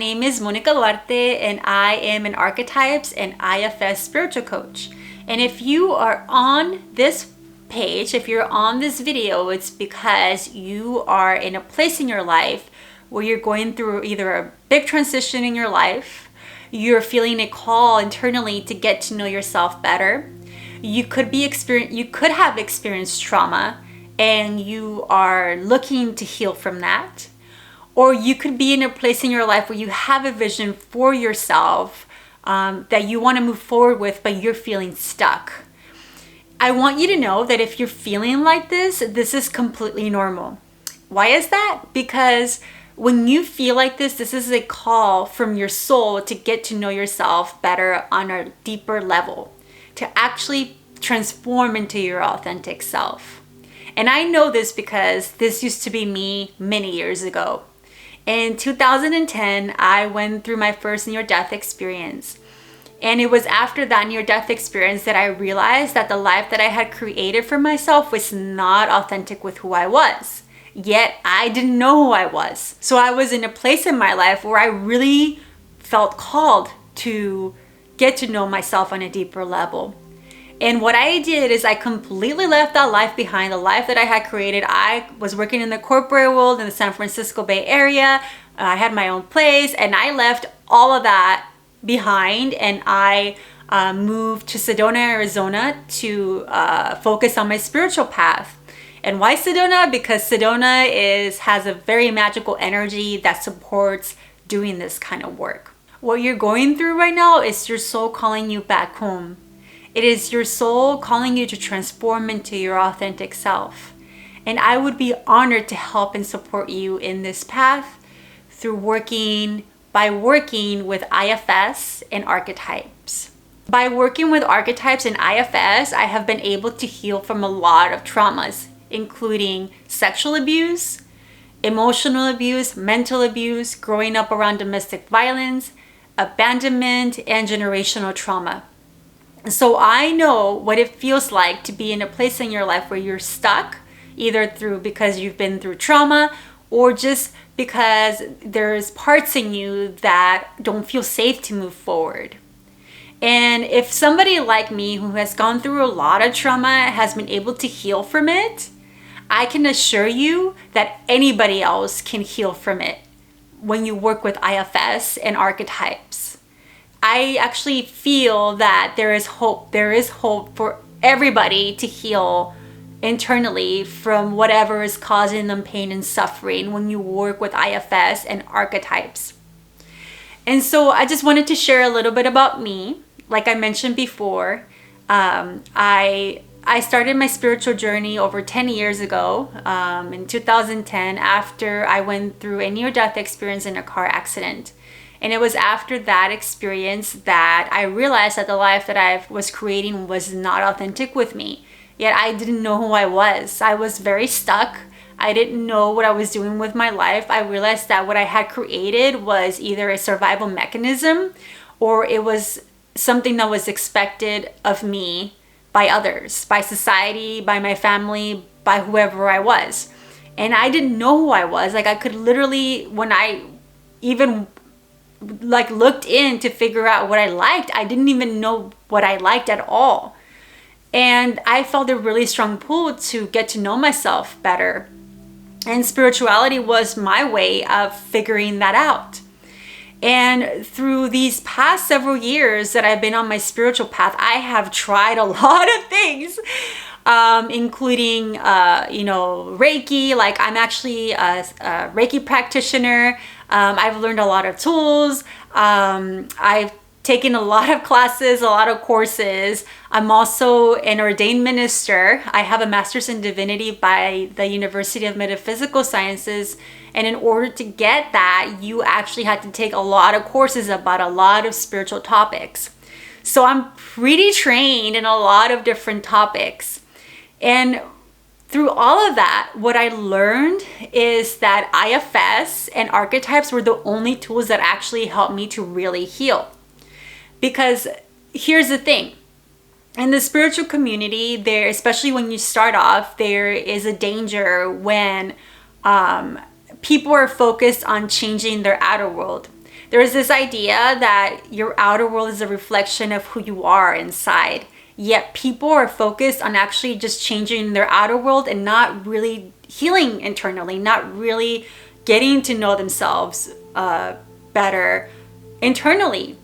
name is Monica Duarte, and I am an Archetypes and IFS spiritual coach. And if you are on this page, if you're on this video, it's because you are in a place in your life where you're going through either a big transition in your life, you're feeling a call internally to get to know yourself better. You could have experienced trauma and you are looking to heal from that. Or you could be in a place in your life where you have a vision for yourself that you want to move forward with, but you're feeling stuck. I want you to know that if you're feeling like this is completely normal. Why is that? Because when you feel like this is a call from your soul to get to know yourself better on a deeper level, to actually transform into your authentic self. And I know this because this used to be me many years ago. In 2010, I went through my first near-death experience. And it was after that near-death experience that I realized that the life that I had created for myself was not authentic with who I was. Yet I didn't know who I was. So I was in a place in my life where I really felt called to get to know myself on a deeper level. And what I did is I completely left that life behind, the life that I had created. I was working in the corporate world in the San Francisco Bay Area. I had my own place and I left all of that behind, and I moved to Sedona, Arizona to focus on my spiritual path. And why Sedona? Because Sedona has a very magical energy that supports doing this kind of work. What you're going through right now is your soul calling you back home. It is your soul calling you to transform into your authentic self. And I would be honored to help and support you in this path by working with IFS and Archetypes. By working with Archetypes and IFS, I have been able to heal from a lot of traumas, including sexual abuse, emotional abuse, mental abuse, growing up around domestic violence, abandonment, and generational trauma. So I know what it feels like to be in a place in your life where you're stuck, either because you've been through trauma or just because there's parts in you that don't feel safe to move forward. And if somebody like me who has gone through a lot of trauma has been able to heal from it, I can assure you that anybody else can heal from it when you work with IFS and Archetypes. I actually feel that there is hope. There is hope for everybody to heal internally from whatever is causing them pain and suffering when you work with IFS and Archetypes. And so I just wanted to share a little bit about me. Like I mentioned before, I started my spiritual journey over 10 years ago in 2010 after I went through a near-death experience in a car accident. And it was after that experience that I realized that the life that I was creating was not authentic with me. Yet I didn't know who I was. I was very stuck. I didn't know what I was doing with my life. I realized that what I had created was either a survival mechanism or it was something that was expected of me by others, by society, by my family, by whoever I was. And I didn't know who I was. Like I could literally, when I even looked in to figure out what I liked, I didn't even know what I liked at all. And I felt a really strong pull to get to know myself better. And spirituality was my way of figuring that out. And through these past several years that I've been on my spiritual path, I have tried a lot of things, including, Reiki. Like I'm actually a Reiki practitioner. I've learned a lot of tools. I've taken a lot of classes, a lot of courses. I'm also an ordained minister. I have a master's in divinity by the University of Metaphysical Sciences. And in order to get that, you actually had to take a lot of courses about a lot of spiritual topics. So I'm pretty trained in a lot of different topics. And through all of that, what I learned is that IFS and Archetypes were the only tools that actually helped me to really heal. Because here's the thing. In the spiritual community, especially when you start off, there is a danger when people are focused on changing their outer world. There's this idea that your outer world is a reflection of who you are inside. Yet people are focused on actually just changing their outer world and not really healing internally, not really getting to know themselves better internally.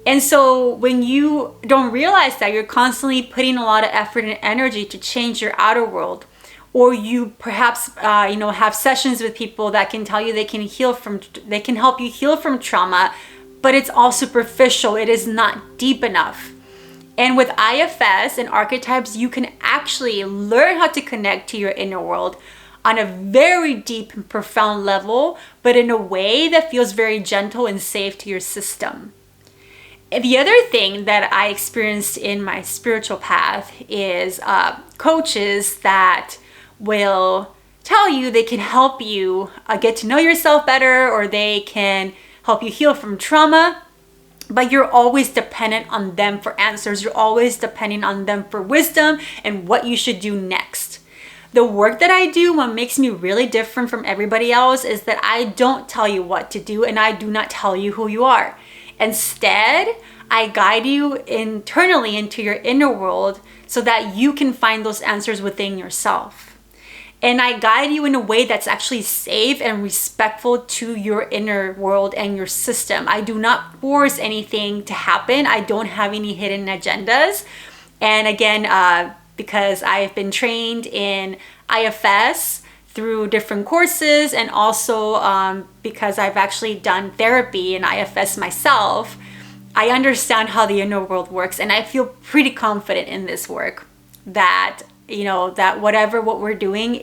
And so when you don't realize that, you're constantly putting a lot of effort and energy to change your outer world, or you perhaps have sessions with people that can tell you they can help you heal from trauma, but it's all superficial. It is not deep enough. And with IFS and archetypes, you can actually learn how to connect to your inner world on a very deep and profound level, but in a way that feels very gentle and safe to your system. And the other thing that I experienced in my spiritual path is coaches that will tell you they can help you get to know yourself better, or they can help you heal from trauma, but you're always dependent on them for answers. You're always depending on them for wisdom and what you should do next. The work that I do, what makes me really different from everybody else, is that I don't tell you what to do, and I do not tell you who you are. Instead, I guide you internally into your inner world so that you can find those answers within yourself. And I guide you in a way that's actually safe and respectful to your inner world and your system. I do not force anything to happen. I don't have any hidden agendas. And again, because I've been trained in IFS through different courses, and also because I've actually done therapy in IFS myself, I understand how the inner world works, and I feel pretty confident in this work that what we're doing,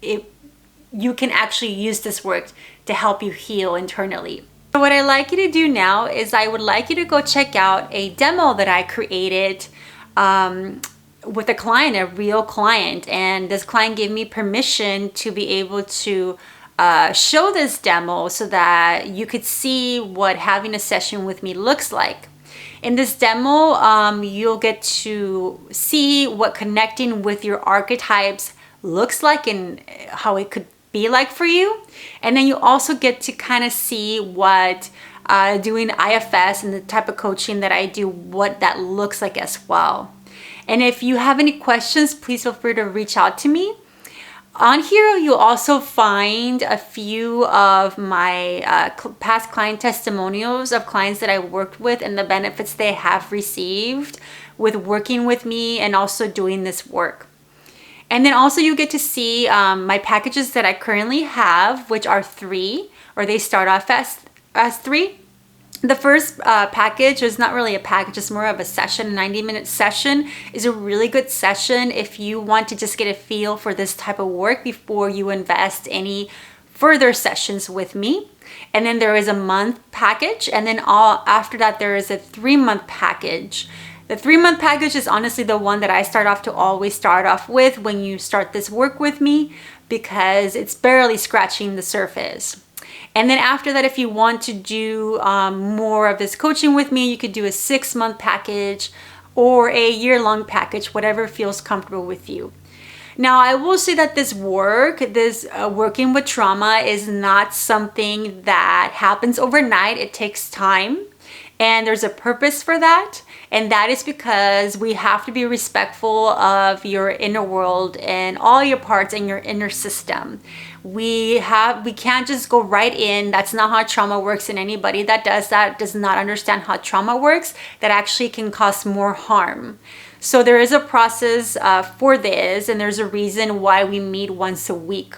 you can actually use this work to help you heal internally. So what I'd like you to do now is I would like you to go check out a demo that I created with a client, a real client, and this client gave me permission to be able to show this demo so that you could see what having a session with me looks like. In this demo, you'll get to see what connecting with your archetypes looks like and how it could be like for you. And then you also get to kind of see what doing IFS and the type of coaching that I do, what that looks like as well. And if you have any questions, please feel free to reach out to me. On here, you'll also find a few of my past client testimonials of clients that I worked with and the benefits they have received with working with me and also doing this work. And then also you get to see my packages that I currently have, which are 3, or they start off as 3. The first package is not really a package, it's more of a session. A 90-minute session is a really good session if you want to just get a feel for this type of work before you invest any further sessions with me. And then there is a month package, and then after that there is a 3-month package. The 3-month package is honestly the one that I always start off with when you start this work with me, because it's barely scratching the surface. And then after that, if you want to do more of this coaching with me, you could do a 6-month package or a year-long package, whatever feels comfortable with you. Now, I will say that this working with trauma is not something that happens overnight. It takes time, and there's a purpose for that. And that is because we have to be respectful of your inner world and all your parts in your inner system. We can't just go right in. That's not how trauma works. And anybody that does that does not understand how trauma works. That actually can cause more harm. So there is a process for this, and there's a reason why we meet once a week.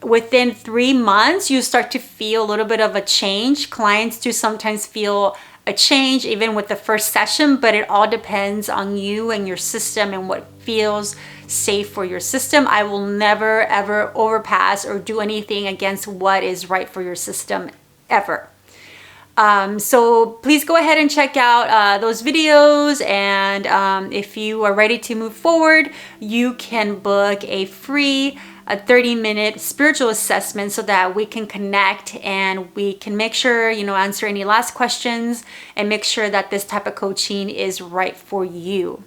Within 3 months, you start to feel a little bit of a change. Clients do sometimes feel a change even with the first session, but it all depends on you and your system and what feels safe for your system. I will never ever overpass or do anything against what is right for your system ever. So please go ahead and check out those videos, and if you are ready to move forward, you can book a free 30-minute spiritual assessment so that we can connect and we can make sure, answer any last questions and make sure that this type of coaching is right for you.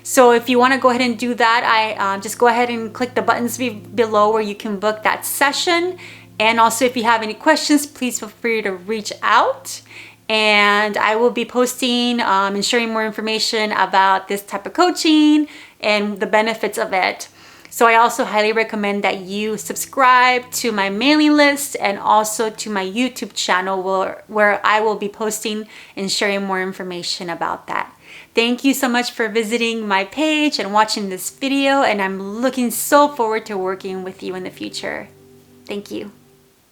So if you want to go ahead and do that, just go ahead and click the buttons below where you can book that session, And also, if you have any questions, please feel free to reach out. And I will be posting and sharing more information about this type of coaching and the benefits of it. So I also highly recommend that you subscribe to my mailing list and also to my YouTube channel where I will be posting and sharing more information about that. Thank you so much for visiting my page and watching this video, and I'm looking so forward to working with you in the future. Thank you.